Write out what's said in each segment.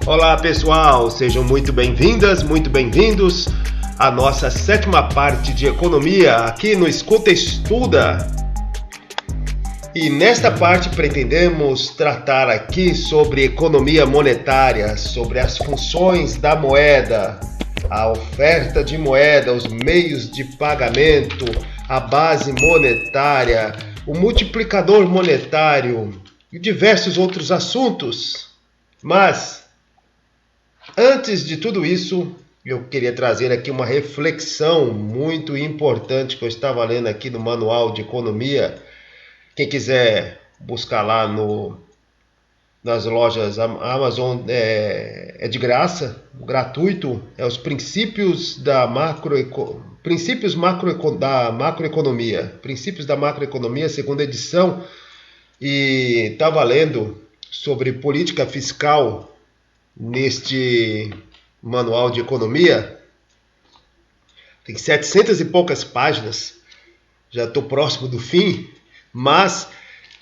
Olá pessoal, sejam muito bem-vindas, muito bem-vindos à nossa sétima parte de economia aqui no Escuta Estuda. E nesta parte pretendemos tratar aqui sobre economia monetária, sobre as funções da moeda, a oferta de moeda, os meios de pagamento, a base monetária, o multiplicador monetário e diversos outros assuntos. Mas antes de tudo isso, eu queria trazer aqui uma reflexão muito importante que eu estava lendo aqui no Manual de Economia. Quem quiser buscar lá nas lojas Amazon é de graça, gratuito. É os princípios da macroeconomia, princípios da macroeconomia, segunda edição. E estava lendo sobre política fiscal neste manual de economia. Tem 700 e poucas páginas, já estou próximo do fim, mas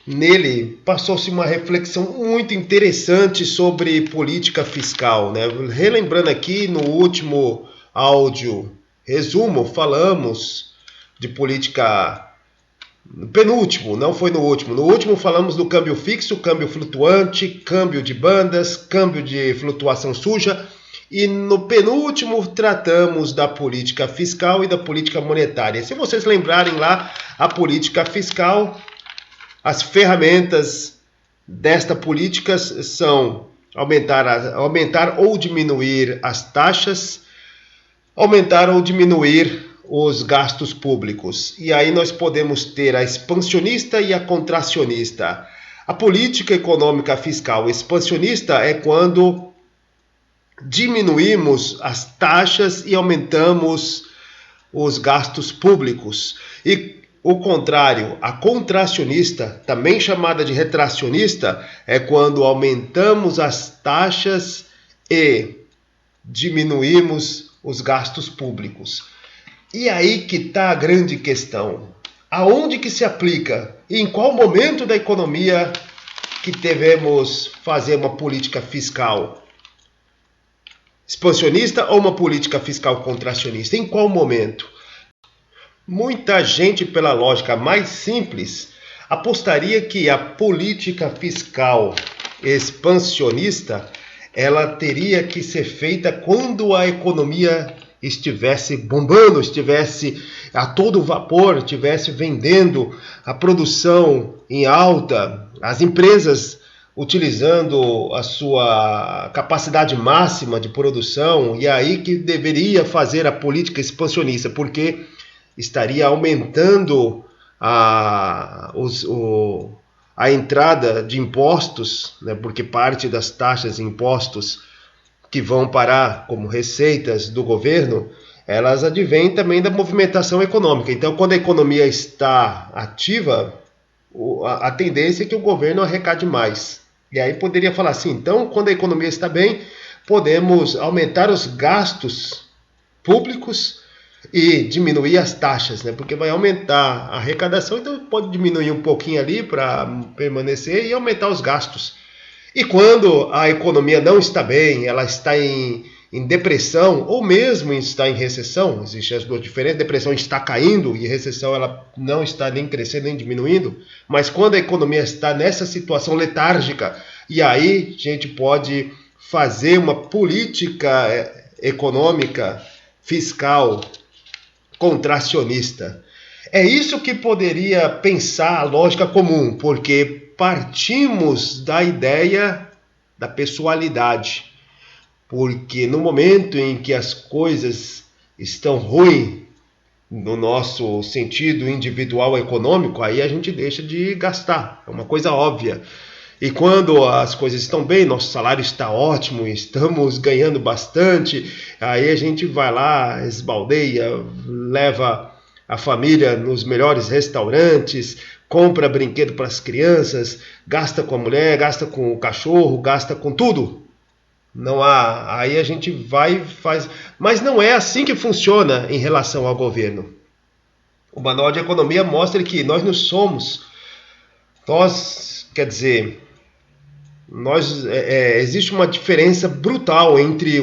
nele passou-se uma reflexão muito interessante sobre política fiscal, né? Relembrando aqui, no último áudio resumo, falamos de política. No penúltimo, não foi no último. No último falamos do câmbio fixo, câmbio flutuante, câmbio de bandas, câmbio de flutuação suja. E no penúltimo tratamos da política fiscal e da política monetária. Se vocês lembrarem lá, a política fiscal, as ferramentas desta política são aumentar ou diminuir as taxas, aumentar ou diminuir os gastos públicos. E aí nós podemos ter a expansionista e a contracionista. A política econômica fiscal expansionista é quando diminuímos as taxas e aumentamos os gastos públicos. E o contrário, a contracionista, também chamada de retracionista, é quando aumentamos as taxas e diminuímos os gastos públicos. E aí que está a grande questão. Aonde que se aplica e em qual momento da economia que devemos fazer uma política fiscal expansionista ou uma política fiscal contracionista? Em qual momento? Muita gente, pela lógica mais simples, apostaria que a política fiscal expansionista ela teria que ser feita quando a economia estivesse bombando, estivesse a todo vapor, estivesse vendendo, a produção em alta, as empresas utilizando a sua capacidade máxima de produção, e aí que deveria fazer a política expansionista, porque estaria aumentando a entrada de impostos, né, porque parte das taxas e impostos que vão parar como receitas do governo, elas advêm também da movimentação econômica. Então, quando a economia está ativa, a tendência é que o governo arrecade mais. E aí poderia falar assim, então, quando a economia está bem, podemos aumentar os gastos públicos e diminuir as taxas, né? Porque vai aumentar a arrecadação, então pode diminuir um pouquinho ali para permanecer e aumentar os gastos. E quando a economia não está bem, ela está em depressão, ou mesmo está em recessão, existem as duas diferenças, depressão está caindo e recessão ela não está nem crescendo nem diminuindo, mas quando a economia está nessa situação letárgica, e aí a gente pode fazer uma política econômica, fiscal, contracionista. É isso que poderia pensar a lógica comum, porque partimos da ideia da pessoalidade. Porque no momento em que as coisas estão ruins, no nosso sentido individual econômico, aí a gente deixa de gastar, é uma coisa óbvia. E quando as coisas estão bem, nosso salário está ótimo, estamos ganhando bastante, aí a gente vai lá, esbaldeia, leva a família nos melhores restaurantes, compra brinquedo para as crianças, gasta com a mulher, gasta com o cachorro, gasta com tudo. Não há, aí a gente vai e faz, mas não é assim que funciona em relação ao governo. O Manual de Economia mostra que nós não somos, quer dizer, Existe uma diferença brutal entre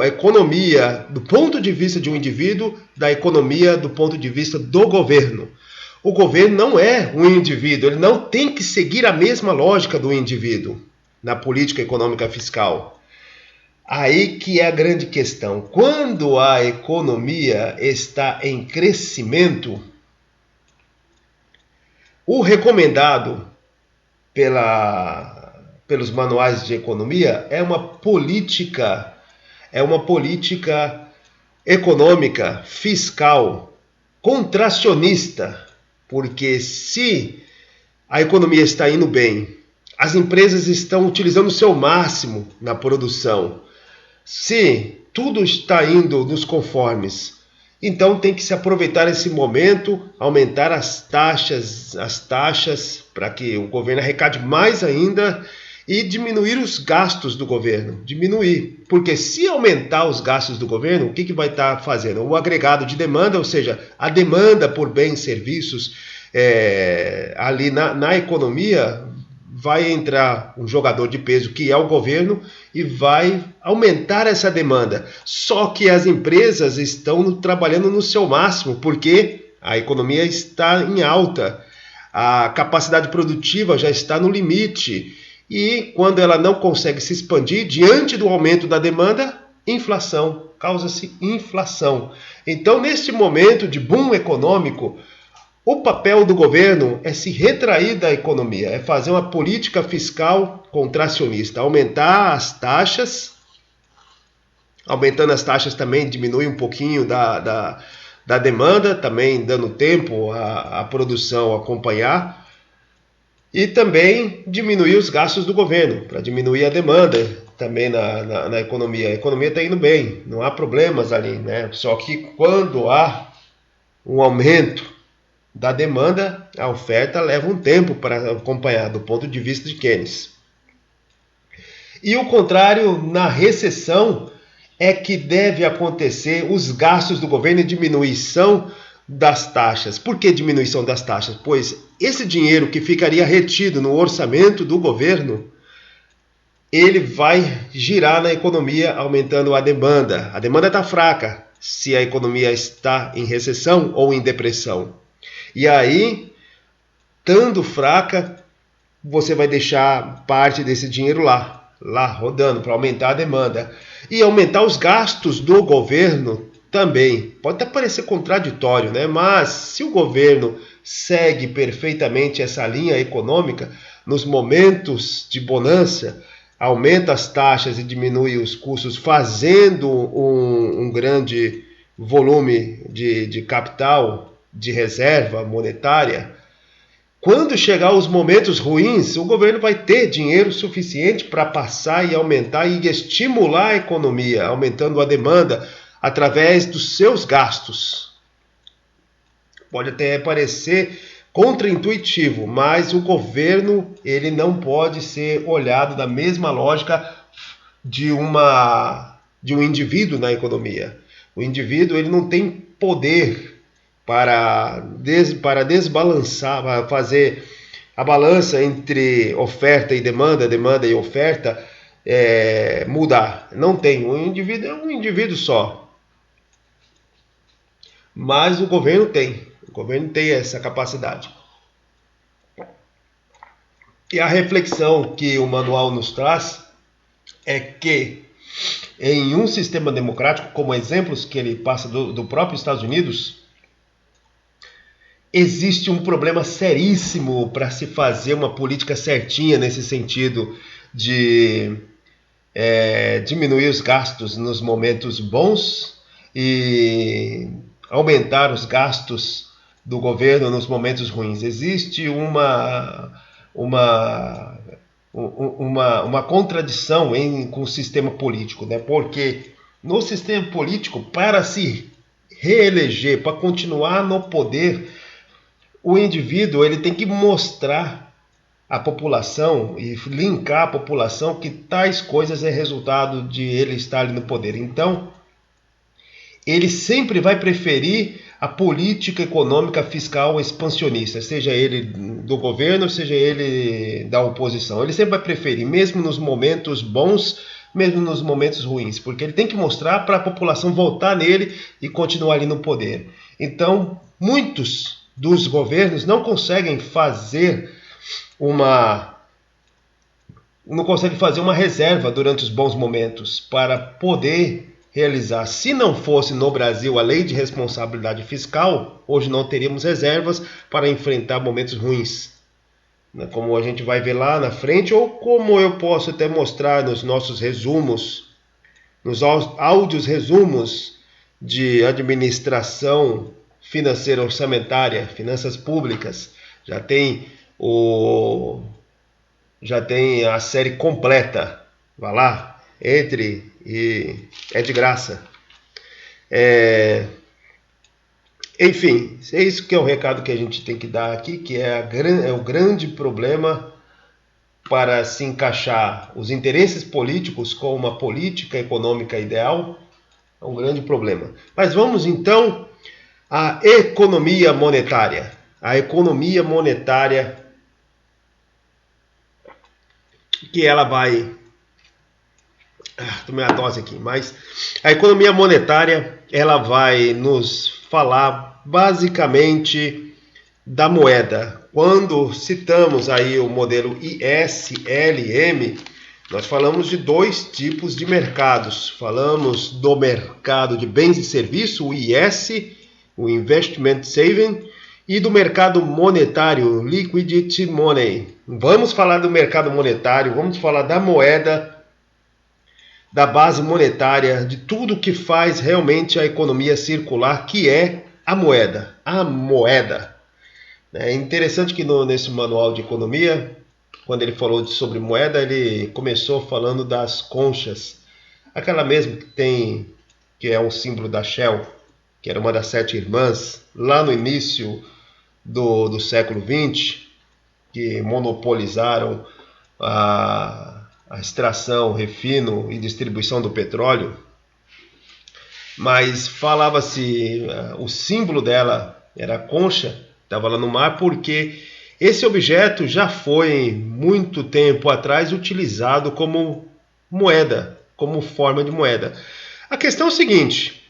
a economia do ponto de vista de um indivíduo da economia do ponto de vista do governo. O governo não é um indivíduo, ele não tem que seguir a mesma lógica do indivíduo na política econômica fiscal. Aí que é a grande questão. Quando a economia está em crescimento, o recomendado pelos manuais de economia é uma política econômica fiscal contracionista, porque se a economia está indo bem, as empresas estão utilizando o seu máximo na produção, se tudo está indo nos conformes, então tem que se aproveitar esse momento, aumentar as taxas para que o governo arrecade mais ainda e diminuir os gastos do governo. Diminuir, porque se aumentar os gastos do governo, o que vai estar fazendo? O agregado de demanda, ou seja, a demanda por bens e serviços ali na economia, vai entrar um jogador de peso que é o governo e vai aumentar essa demanda. Só que as empresas estão trabalhando no seu máximo, porque a economia está em alta, a capacidade produtiva já está no limite. E quando ela não consegue se expandir, diante do aumento da demanda, inflação, causa-se inflação. Então, neste momento de boom econômico, o papel do governo é se retrair da economia, é fazer uma política fiscal contracionista, aumentar as taxas. Aumentando as taxas também diminui um pouquinho da demanda, também dando tempo à produção acompanhar. E também diminuir os gastos do governo, para diminuir a demanda também na economia. A economia está indo bem, não há problemas ali, né? Só que quando há um aumento da demanda, a oferta leva um tempo para acompanhar, do ponto de vista de Keynes. E o contrário, na recessão, é que deve acontecer os gastos do governo e diminuição das taxas. Por que diminuição das taxas? Pois esse dinheiro que ficaria retido no orçamento do governo, ele vai girar na economia, aumentando a demanda. A demanda está fraca se a economia está em recessão ou em depressão. E aí, estando fraca, você vai deixar parte desse dinheiro lá rodando para aumentar a demanda. E aumentar os gastos do governo também. Pode até parecer contraditório, né? Mas se o governo segue perfeitamente essa linha econômica, nos momentos de bonança, aumenta as taxas e diminui os custos, fazendo um grande volume de capital, de reserva monetária. Quando chegar os momentos ruins, o governo vai ter dinheiro suficiente para passar e aumentar e estimular a economia, aumentando a demanda através dos seus gastos. Pode até parecer contraintuitivo, mas o governo ele não pode ser olhado da mesma lógica de um indivíduo na economia. O indivíduo ele não tem poder para desbalançar, para fazer a balança entre oferta e demanda e oferta mudar. Não tem. O indivíduo é um indivíduo só. Mas o governo tem. O governo tem essa capacidade. E a reflexão que o manual nos traz é que em um sistema democrático, como exemplos que ele passa do próprio Estados Unidos, existe um problema seríssimo para se fazer uma política certinha nesse sentido de diminuir os gastos nos momentos bons e aumentar os gastos do governo nos momentos ruins. Existe uma contradição com o sistema político, né? Porque no sistema político, para se reeleger, para continuar no poder, o indivíduo ele tem que mostrar à população e linkar a população que tais coisas é resultado de ele estar ali no poder. Então, ele sempre vai preferir a política econômica fiscal expansionista, seja ele do governo, seja ele da oposição. Ele sempre vai preferir, mesmo nos momentos bons, mesmo nos momentos ruins, porque ele tem que mostrar para a população voltar nele e continuar ali no poder. Então, muitos dos governos não conseguem fazer uma reserva durante os bons momentos para poder realizar. Se não fosse no Brasil a lei de responsabilidade fiscal, hoje não teríamos reservas para enfrentar momentos ruins, como a gente vai ver lá na frente, ou como eu posso até mostrar nos nossos resumos, nos áudios resumos de administração financeira orçamentária, finanças públicas. Já tem a série completa. Vá lá, entre e é de graça. Enfim, é isso que é o recado que a gente tem que dar aqui, que é o grande problema para se encaixar os interesses políticos com uma política econômica ideal. É um grande problema. Mas vamos então à economia monetária. A economia monetária, que ela vai... tomei a dose aqui, mas a economia monetária, ela vai nos falar basicamente da moeda. Quando citamos aí o modelo ISLM, nós falamos de dois tipos de mercados. Falamos do mercado de bens e serviços, o IS, o Investment Saving, e do mercado monetário, Liquidity Money. Vamos falar do mercado monetário, vamos falar da moeda, da base monetária, de tudo que faz realmente a economia circular, que é a moeda. A moeda. É interessante que nesse manual de economia, quando ele falou sobre moeda, ele começou falando das conchas. Aquela mesmo que é um símbolo da Shell, que era uma das 7 irmãs, lá no início do século XX, que monopolizaram a extração, refino e distribuição do petróleo. Mas falava-se, o símbolo dela era a concha, estava lá no mar, porque esse objeto já foi, muito tempo atrás, utilizado como moeda, como forma de moeda. A questão é o seguinte: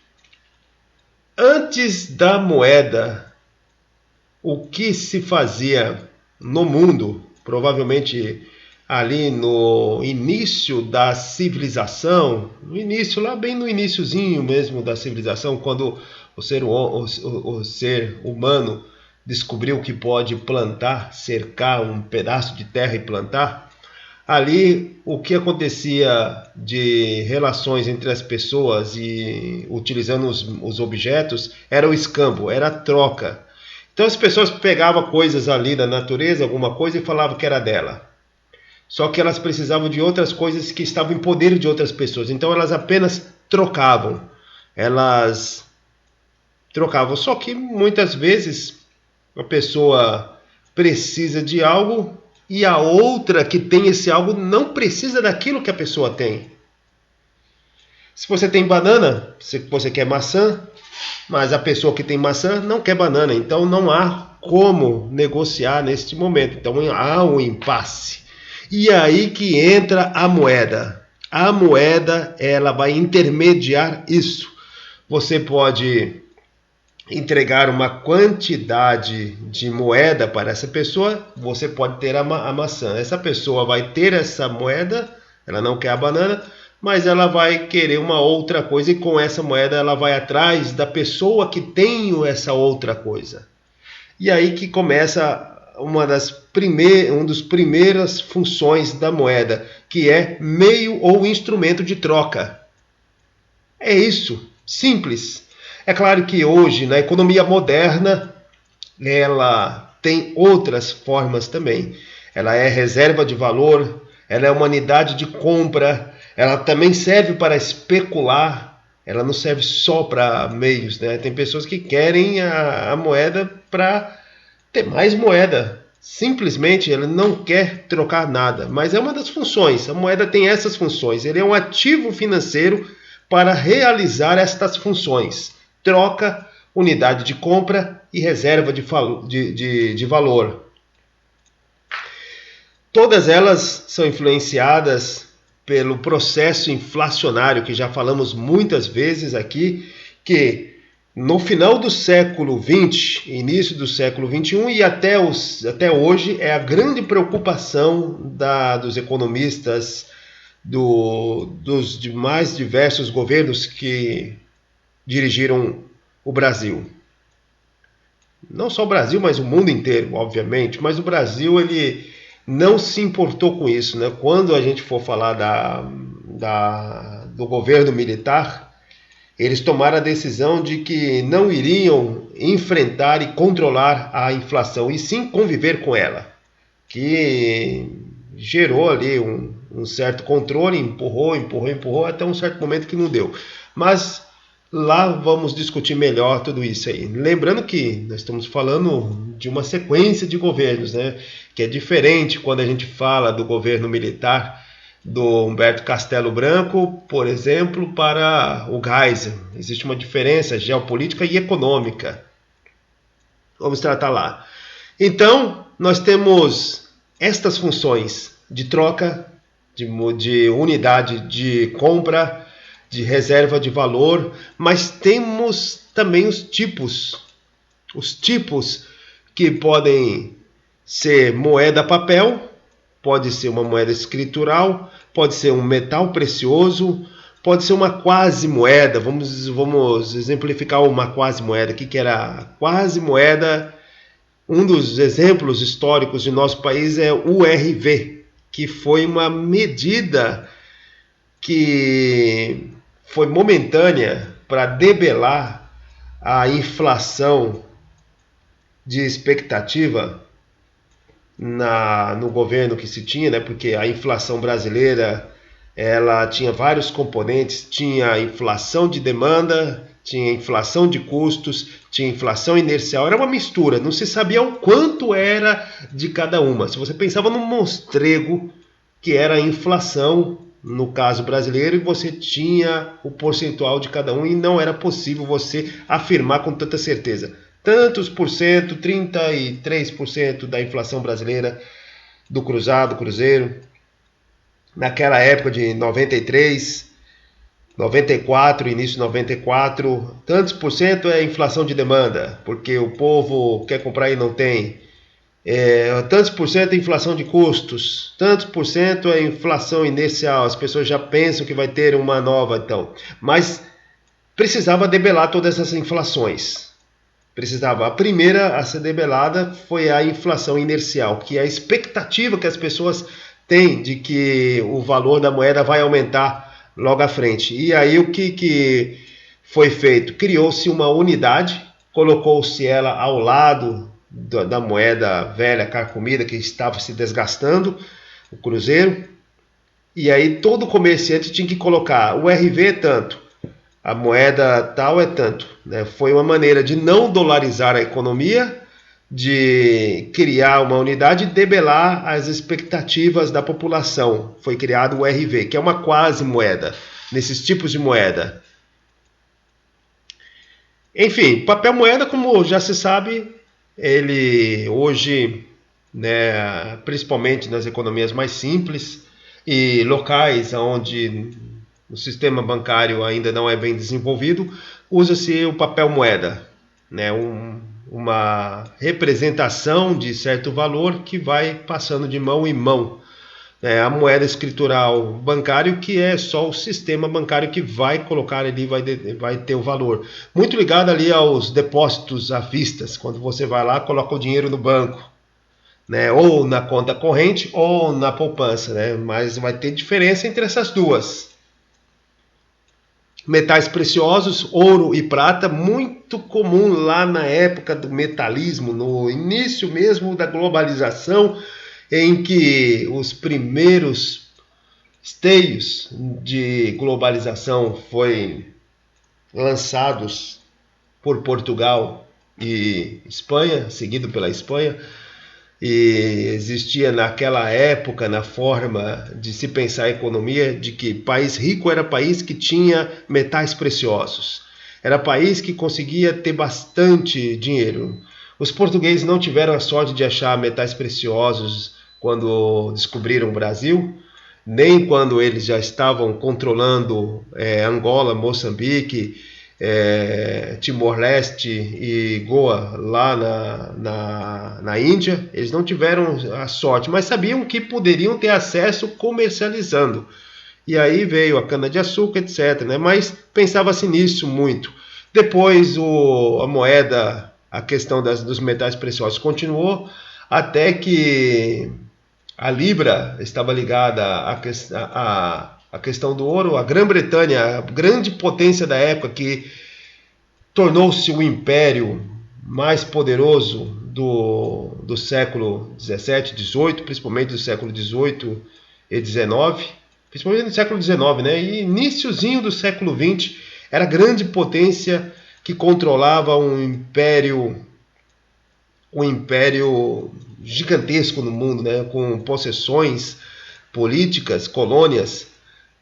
antes da moeda, o que se fazia no mundo, provavelmente ali no início da civilização, lá bem no iniciozinho mesmo da civilização, quando o ser humano descobriu que pode plantar, cercar um pedaço de terra e plantar, ali o que acontecia de relações entre as pessoas e utilizando os objetos era o escambo, era a troca. Então as pessoas pegavam coisas ali da natureza, alguma coisa, e falavam que era dela. Só que elas precisavam de outras coisas que estavam em poder de outras pessoas. Então elas apenas trocavam. Só que muitas vezes a pessoa precisa de algo e a outra que tem esse algo não precisa daquilo que a pessoa tem. Se você tem banana, você quer maçã, mas a pessoa que tem maçã não quer banana. Então não há como negociar neste momento. Então há um impasse. E aí que entra a moeda. A moeda, ela vai intermediar isso. Você pode entregar uma quantidade de moeda para essa pessoa, você pode ter a maçã. Essa pessoa vai ter essa moeda, ela não quer a banana, mas ela vai querer uma outra coisa, e com essa moeda ela vai atrás da pessoa que tem essa outra coisa. E aí que começa uma das primeiras funções da moeda, que é meio ou instrumento de troca. É isso, simples. É claro que hoje, na economia moderna, ela tem outras formas também. Ela é reserva de valor, ela é uma unidade de compra, ela também serve para especular, ela não serve só para meios, né? Tem pessoas que querem a moeda para ter mais moeda. Simplesmente ele não quer trocar nada, mas é uma das funções. A moeda tem essas funções. Ele é um ativo financeiro para realizar estas funções. Troca unidade de compra e reserva de valor. Todas elas são influenciadas pelo processo inflacionário, que já falamos muitas vezes aqui, que no final do século XX, início do século XXI e até hoje é a grande preocupação dos economistas dos mais diversos governos que dirigiram o Brasil. Não só o Brasil, mas o mundo inteiro, obviamente. Mas o Brasil, ele não se importou com isso, né? Quando a gente for falar do governo militar, eles tomaram a decisão de que não iriam enfrentar e controlar a inflação, e sim conviver com ela, que gerou ali um certo controle, empurrou, até um certo momento que não deu. Mas lá vamos discutir melhor tudo isso aí. Lembrando que nós estamos falando de uma sequência de governos, né? Que é diferente quando a gente fala do governo militar do Humberto Castelo Branco, por exemplo, para o Geisel. Existe uma diferença geopolítica e econômica. Vamos tratar lá. Então, nós temos estas funções de troca, de unidade de compra, de reserva de valor, mas temos também os tipos que podem ser moeda papel, pode ser uma moeda escritural, pode ser um metal precioso, pode ser uma quase moeda. Vamos exemplificar uma quase moeda. O que era a quase moeda? Um dos exemplos históricos de nosso país é o URV, que foi uma medida que foi momentânea para debelar a inflação de expectativa no governo que se tinha, né? Porque a inflação brasileira ela tinha vários componentes, tinha a inflação de demanda, tinha inflação de custos, tinha inflação inercial, era uma mistura, não se sabia o quanto era de cada uma. Se você pensava no monstrego que era a inflação, no caso brasileiro, e você tinha o percentual de cada um e não era possível você afirmar com tanta certeza. Tantos por cento, 33% da inflação brasileira do cruzado, cruzeiro, naquela época de 93, 94, início de 94, tantos por cento é inflação de demanda, porque o povo quer comprar e não tem. Tantos por cento é inflação de custos, tantos por cento é inflação inercial, as pessoas já pensam que vai ter uma nova, então. Mas precisava debelar todas essas inflações. A primeira a ser debelada foi a inflação inercial, que é a expectativa que as pessoas têm de que o valor da moeda vai aumentar logo à frente. E aí o que foi feito? Criou-se uma unidade, colocou-se ela ao lado da moeda velha, carcomida, que estava se desgastando, o cruzeiro, e aí todo comerciante tinha que colocar o RV é tanto, a moeda tal é tanto, né? Foi uma maneira de não dolarizar a economia, de criar uma unidade e debelar as expectativas da população. Foi criado o RV, que é uma quase moeda, nesses tipos de moeda. Enfim, papel moeda, como já se sabe, ele hoje, né, principalmente nas economias mais simples e locais onde o sistema bancário ainda não é bem desenvolvido, usa-se o papel moeda, né, uma representação de certo valor que vai passando de mão em mão. A moeda escritural bancário, que é só o sistema bancário que vai colocar ali, vai ter o valor. Muito ligado ali aos depósitos à vista, quando você vai lá, coloca o dinheiro no banco, né? Ou na conta corrente ou na poupança, né? Mas vai ter diferença entre essas duas. Metais preciosos, ouro e prata, muito comum lá na época do metalismo, no início mesmo da globalização, em que os primeiros esteios de globalização foram lançados por Portugal e Espanha, seguido pela Espanha, e existia naquela época, na forma de se pensar a economia, de que país rico era país que tinha metais preciosos. Era país que conseguia ter bastante dinheiro. Os portugueses não tiveram a sorte de achar metais preciosos quando descobriram o Brasil, nem quando eles já estavam controlando Angola, Moçambique, Timor-Leste e Goa lá na Índia. Eles não tiveram a sorte, mas sabiam que poderiam ter acesso comercializando. E aí veio a cana-de-açúcar, etc. Né? Mas pensava-se nisso muito. Depois a moeda, a questão dos metais preciosos continuou, até que a Libra estava ligada à questão do ouro. A Grã-Bretanha, a grande potência da época, que tornou-se o império mais poderoso do século XVII, XVIII, principalmente do século XVIII e XIX, principalmente no século XIX, né? E iniciozinho do século XX, era a grande potência que controlava um império gigantesco no mundo, né? Com possessões políticas, colônias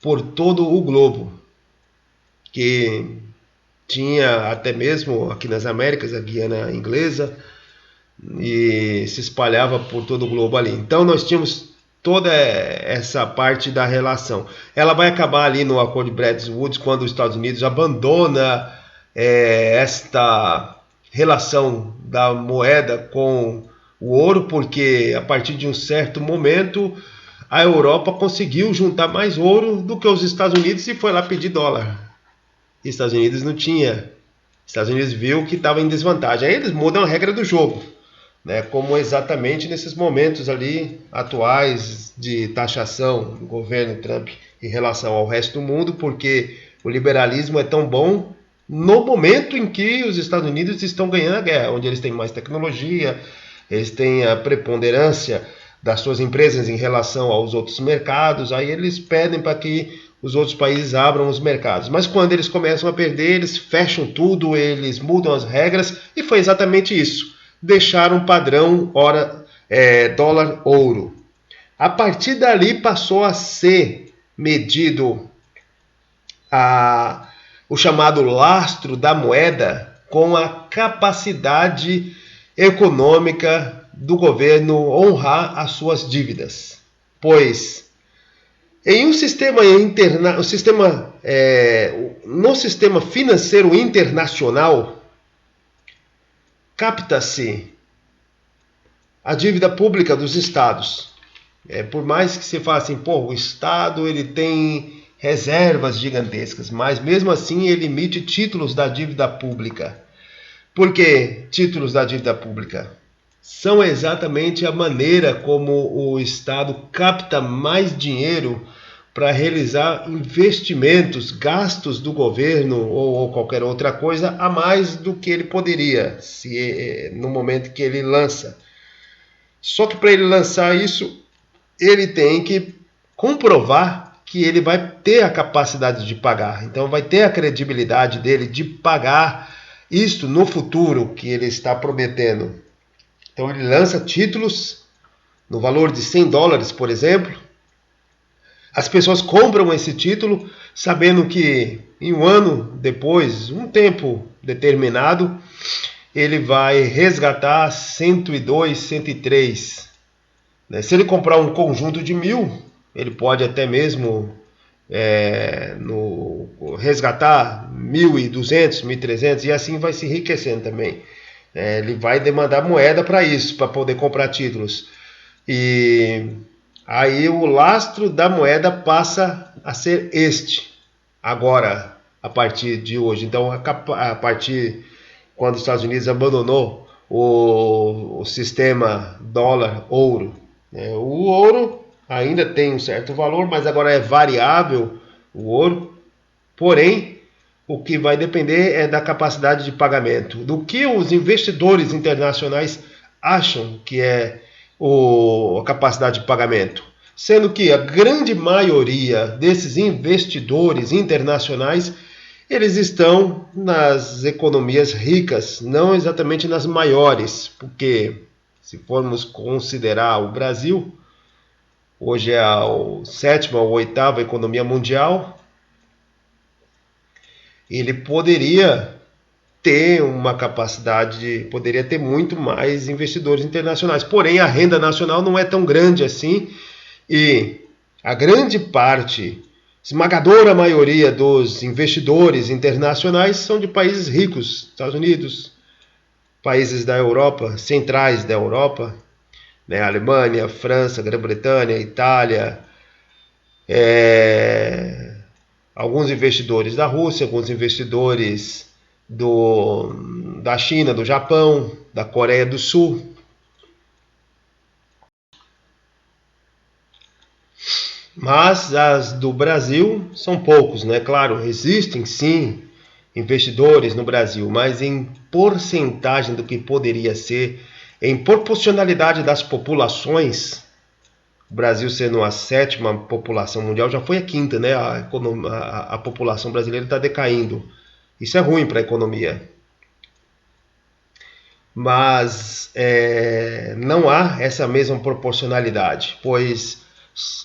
por todo o globo, que tinha até mesmo aqui nas Américas a Guiana Inglesa, e se espalhava por todo o globo ali. Então nós tínhamos toda essa parte da relação. Ela vai acabar ali no Acordo de Bretton Woods, quando os Estados Unidos abandona esta relação da moeda com o ouro, porque a partir de um certo momento a Europa conseguiu juntar mais ouro do que os Estados Unidos e foi lá pedir dólar. E Estados Unidos não tinha. Estados Unidos viu que estava em desvantagem. Aí eles mudam a regra do jogo, né? Como exatamente nesses momentos ali atuais de taxação do governo Trump em relação ao resto do mundo, porque o liberalismo é tão bom no momento em que os Estados Unidos estão ganhando a guerra, onde eles têm mais tecnologia, eles têm a preponderância das suas empresas em relação aos outros mercados. Aí eles pedem para que os outros países abram os mercados. Mas quando eles começam a perder, eles fecham tudo, eles mudam as regras, e foi exatamente isso. Deixaram um padrão dólar-ouro. A partir dali passou a ser medido o chamado lastro da moeda com a capacidade econômica do governo honrar as suas dívidas. Pois em no sistema financeiro internacional, capta-se a dívida pública dos estados. Por mais que se fale assim, o estado ele tem reservas gigantescas, mas mesmo assim ele emite títulos da dívida pública. Por que títulos da dívida pública? São exatamente a maneira como o Estado capta mais dinheiro para realizar investimentos, gastos do governo ou qualquer outra coisa a mais do que ele poderia, no momento que ele lança. Só que para ele lançar isso, ele tem que comprovar que ele vai ter a capacidade de pagar. Então vai ter a credibilidade dele de pagar isso no futuro que ele está prometendo. Então ele lança títulos no valor de $100, por exemplo. As pessoas compram esse título sabendo que em um ano depois, um tempo determinado, ele vai resgatar 102, 103. Se ele comprar um conjunto de 1.000, ele pode até mesmo resgatar 1.200, 1.300, e assim vai se enriquecendo também. Ele vai demandar moeda para isso, para poder comprar títulos. E aí o lastro da moeda passa a ser agora, a partir de hoje. Então, a partir quando os Estados Unidos abandonou o sistema dólar-ouro, o ouro ainda tem um certo valor, mas agora é variável o ouro. Porém, o que vai depender é da capacidade de pagamento, do que os investidores internacionais acham que é a capacidade de pagamento. Sendo que a grande maioria desses investidores internacionais, eles estão nas economias ricas, não exatamente nas maiores, porque se formos considerar o Brasil, hoje é a 7ª ou 8ª economia mundial, ele poderia ter uma capacidade, poderia ter muito mais investidores internacionais. Porém, a renda nacional não é tão grande assim e a grande parte, esmagadora maioria dos investidores internacionais são de países ricos, Estados Unidos, países da Europa, centrais da Europa, né? Alemanha, França, Grã-Bretanha, Itália, alguns investidores da Rússia, alguns investidores da China, do Japão, da Coreia do Sul. Mas as do Brasil são poucos, né? Claro, existem sim investidores no Brasil, mas em porcentagem do que poderia ser, em proporcionalidade das populações, o Brasil sendo a 7ª população mundial, já foi a 5ª, né? A população brasileira está decaindo. Isso é ruim para a economia. Mas não há essa mesma proporcionalidade, pois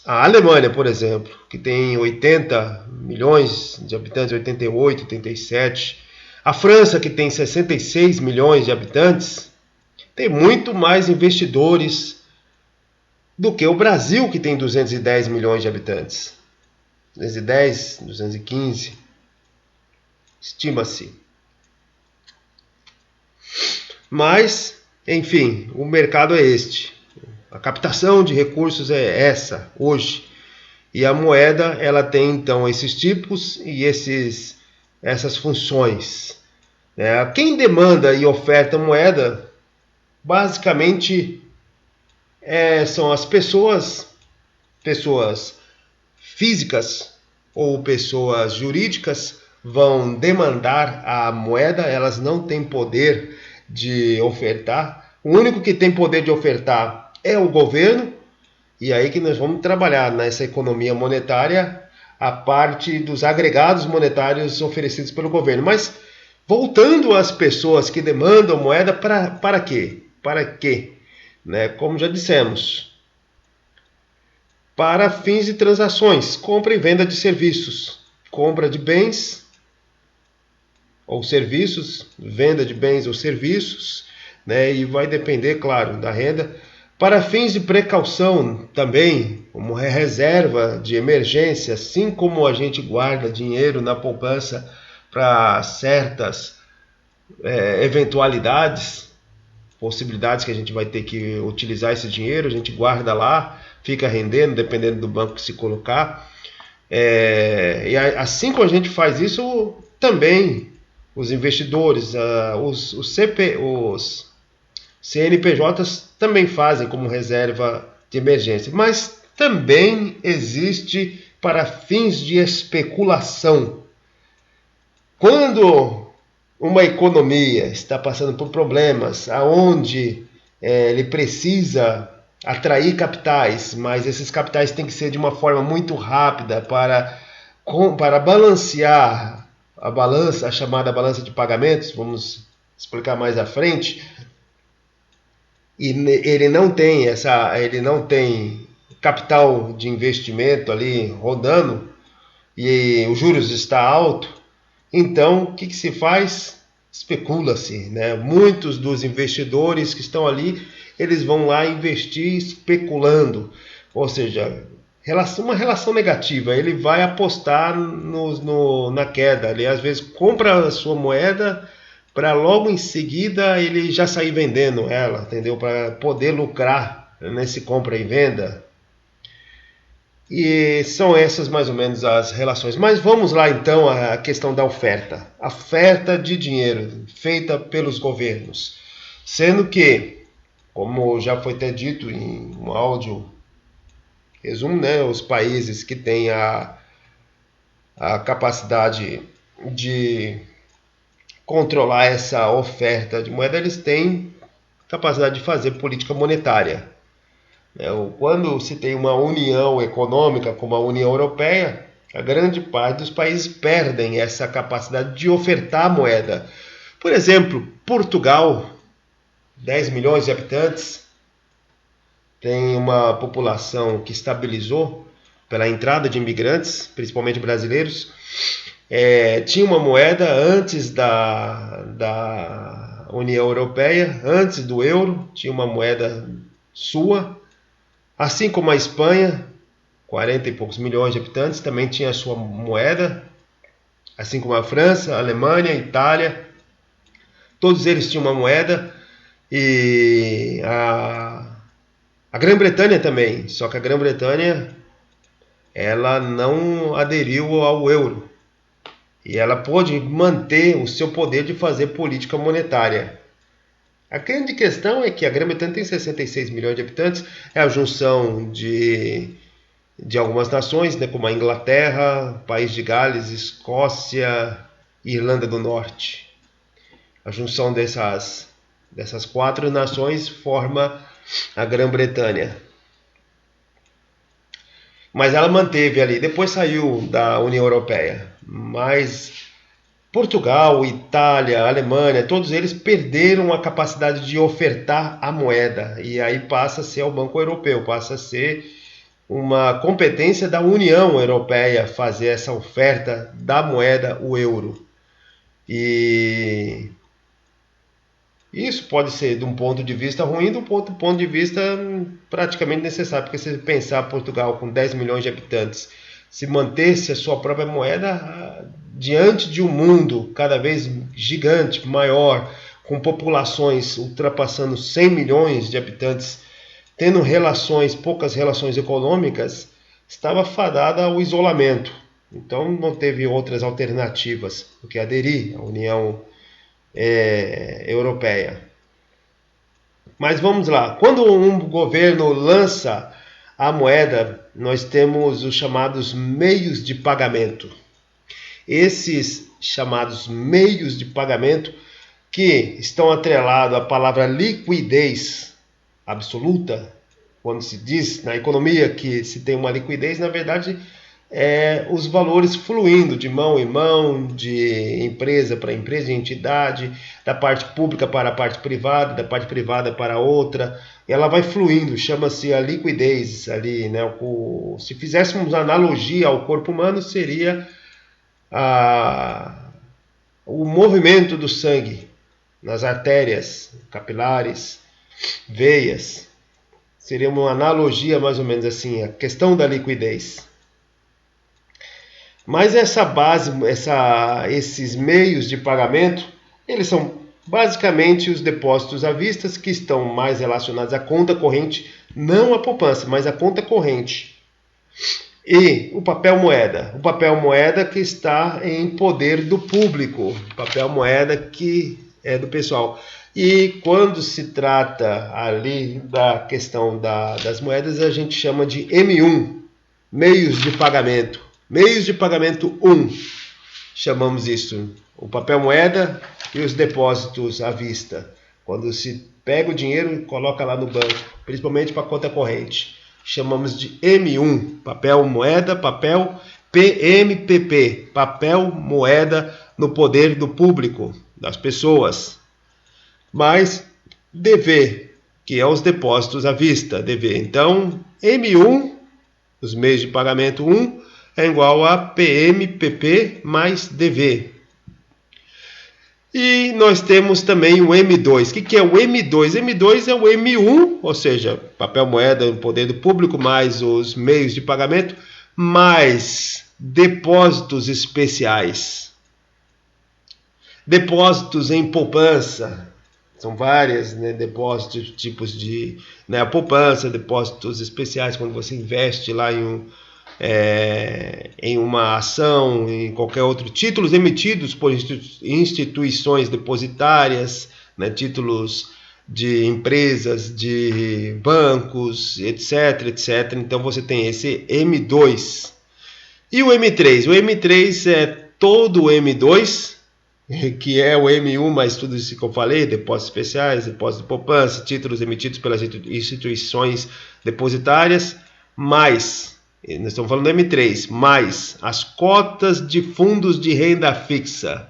a Alemanha, por exemplo, que tem 80 milhões de habitantes, 88, 87, a França, que tem 66 milhões de habitantes, tem muito mais investidores do que o Brasil, que tem 210 milhões de habitantes. 210, 215, estima-se. Mas, enfim, o mercado é este. A captação de recursos é essa, hoje. E a moeda, ela tem, então, esses tipos e essas funções. Quem demanda e oferta moeda, basicamente, são as pessoas físicas ou pessoas jurídicas vão demandar a moeda, elas não têm poder de ofertar. O único que tem poder de ofertar é o governo, e aí que nós vamos trabalhar nessa economia monetária a parte dos agregados monetários oferecidos pelo governo. Mas voltando às pessoas que demandam moeda, para quê? Para quê? Como já dissemos, para fins de transações, compra e venda de serviços, compra de bens ou serviços, venda de bens ou serviços, e vai depender, claro, da renda. Para fins de precaução também, como reserva de emergência, assim como a gente guarda dinheiro na poupança para certas eventualidades, possibilidades que a gente vai ter que utilizar esse dinheiro, a gente guarda lá, fica rendendo, dependendo do banco que se colocar. E assim como a gente faz isso, também os investidores, os CNPJs também fazem como reserva de emergência, mas também existe para fins de especulação. Quando uma economia está passando por problemas, aonde ele precisa atrair capitais, mas esses capitais têm que ser de uma forma muito rápida para balancear a chamada balança de pagamentos, vamos explicar mais à frente. E ele não tem capital de investimento ali rodando e os juros está alto. Então, o que se faz? Especula-se, Muitos dos investidores que estão ali, eles vão lá investir especulando, ou seja, uma relação negativa. Ele vai apostar na queda, ele às vezes compra a sua moeda para logo em seguida ele já sair vendendo ela, entendeu? Para poder lucrar nesse compra e venda. E são essas mais ou menos as relações. Mas vamos lá então à questão da oferta. A oferta de dinheiro feita pelos governos. Sendo que, como já foi até dito em um áudio resumo, os países que têm a capacidade de controlar essa oferta de moeda, eles têm capacidade de fazer política monetária. Quando se tem uma união econômica como a União Europeia, a grande parte dos países perdem essa capacidade de ofertar moeda. Por exemplo, Portugal, 10 milhões de habitantes, tem uma população que estabilizou pela entrada de imigrantes, principalmente brasileiros, Tinha uma moeda antes da União Europeia, antes do euro, tinha uma moeda sua, assim como a Espanha, 40 e poucos milhões de habitantes, também tinha a sua moeda, assim como a França, a Alemanha, a Itália, todos eles tinham uma moeda, e a Grã-Bretanha também, só que a Grã-Bretanha ela não aderiu ao euro e ela pôde manter o seu poder de fazer política monetária. A grande questão é que a Grã-Bretanha tem 66 milhões de habitantes, é a junção de algumas nações, né, como a Inglaterra, País de Gales, Escócia e Irlanda do Norte. A junção dessas 4 nações forma a Grã-Bretanha. Mas ela manteve ali, depois saiu da União Europeia. Mas Portugal, Itália, Alemanha, todos eles perderam a capacidade de ofertar a moeda. E aí passa a ser o Banco Europeu, passa a ser uma competência da União Europeia fazer essa oferta da moeda, o euro. E isso pode ser de um ponto de vista ruim, de um ponto de vista praticamente necessário, porque se pensar Portugal com 10 milhões de habitantes, se mantesse a sua própria moeda diante de um mundo cada vez gigante, maior, com populações ultrapassando 100 milhões de habitantes, tendo poucas relações econômicas, estava fadada ao isolamento. Então não teve outras alternativas do que aderir à União Europeia. Mas vamos lá, quando um governo lança a moeda, nós temos os chamados meios de pagamento. Esses chamados meios de pagamento que estão atrelados à palavra liquidez absoluta, quando se diz na economia que se tem uma liquidez, na verdade os valores fluindo de mão em mão, de empresa para empresa, de entidade, da parte pública para a parte privada, da parte privada para outra, ela vai fluindo, chama-se a liquidez ali, né? Se fizéssemos analogia ao corpo humano, seria o movimento do sangue nas artérias capilares, veias, seria uma analogia mais ou menos assim, a questão da liquidez. Mas esses meios de pagamento, eles são basicamente os depósitos à vista, que estão mais relacionados à conta corrente, não à poupança, mas à conta corrente. E o papel moeda que está em poder do público, o papel moeda que é do pessoal. E quando se trata ali da questão das moedas, a gente chama de M1, meios de pagamento. Meios de pagamento 1, chamamos isso, o papel moeda e os depósitos à vista. Quando se pega o dinheiro e coloca lá no banco, principalmente para conta corrente, chamamos de M1, papel moeda, papel PMPP, papel moeda no poder do público, das pessoas. Mais DV, que é os depósitos à vista, DV. Então, M1, os meios de pagamento 1, é igual a PMPP mais DV. E nós temos também o M2. O que é o M2? M2 é o M1, ou seja, papel moeda no poder do público, mais os meios de pagamento, mais depósitos especiais. Depósitos em poupança. São vários, né, depósitos, tipos de a poupança, depósitos especiais, quando você investe lá em uma ação, em qualquer outro, títulos emitidos por instituições depositárias, né, títulos de empresas, de bancos, etc, etc. Então você tem esse M2. E o M3? O M3 é todo o M2, que é o M1 mais tudo isso que eu falei, depósitos especiais, depósitos de poupança, títulos emitidos pelas instituições depositárias, mais, nós estamos falando do M3, mais as cotas de fundos de renda fixa.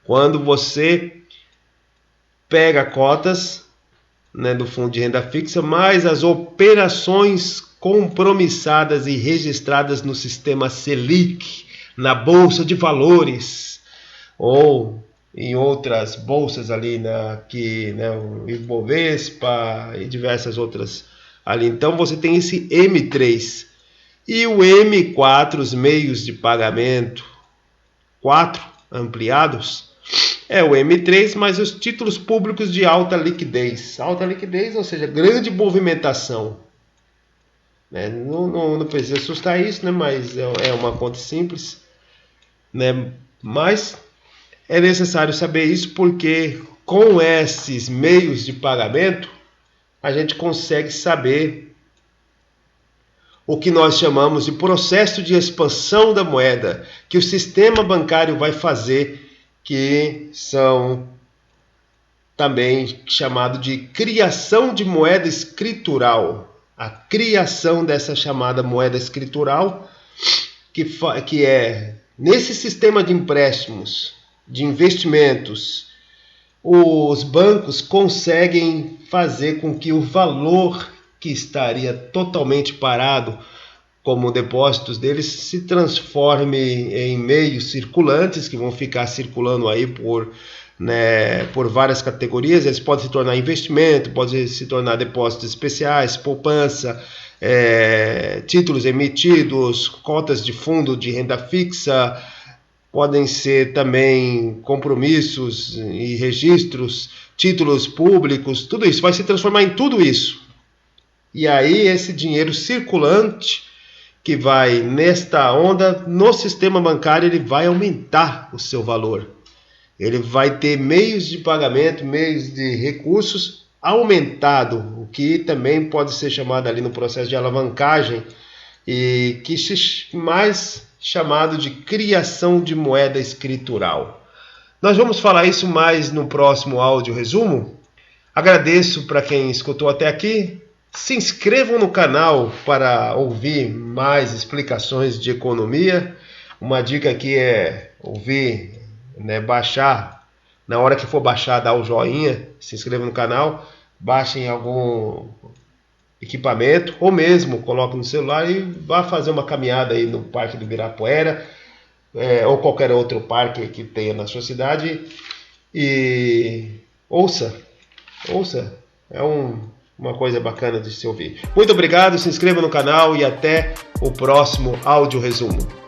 Quando você pega cotas, né, do fundo de renda fixa, mais as operações compromissadas e registradas no sistema Selic, na Bolsa de Valores ou em outras bolsas ali, o Ibovespa e diversas outras ali. Então você tem esse M3 e o M4, os meios de pagamento 4 ampliados, é o M3 mais os títulos públicos de alta liquidez, ou seja, grande movimentação. Não precisa assustar isso, né? Mas é uma conta simples, né? Mas é necessário saber isso porque com esses meios de pagamento a gente consegue saber o que nós chamamos de processo de expansão da moeda, que o sistema bancário vai fazer, que são também chamado de criação de moeda escritural. A criação dessa chamada moeda escritural, que é nesse sistema de empréstimos, de investimentos, os bancos conseguem fazer com que o valor que estaria totalmente parado como depósitos deles se transforme em meios circulantes que vão ficar circulando aí por várias categorias. Eles podem se tornar investimento, podem se tornar depósitos especiais, poupança, títulos emitidos, cotas de fundo de renda fixa, podem ser também compromissos e registros, títulos públicos, tudo isso vai se transformar em tudo isso. E aí esse dinheiro circulante que vai nesta onda no sistema bancário, ele vai aumentar o seu valor. Ele vai ter meios de pagamento, meios de recursos aumentado, o que também pode ser chamado ali no processo de alavancagem e que mais chamado de criação de moeda escritural. Nós vamos falar isso mais no próximo áudio resumo. Agradeço para quem escutou até aqui. Se inscrevam no canal para ouvir mais explicações de economia. Uma dica aqui é ouvir, baixar. Na hora que for baixar, dá o joinha, se inscreva no canal, baixem algum equipamento, ou mesmo coloque no celular e vá fazer uma caminhada aí no Parque do Ibirapuera, ou qualquer outro parque que tenha na sua cidade, e ouça, é uma coisa bacana de se ouvir. Muito obrigado, se inscreva no canal e até o próximo áudio resumo.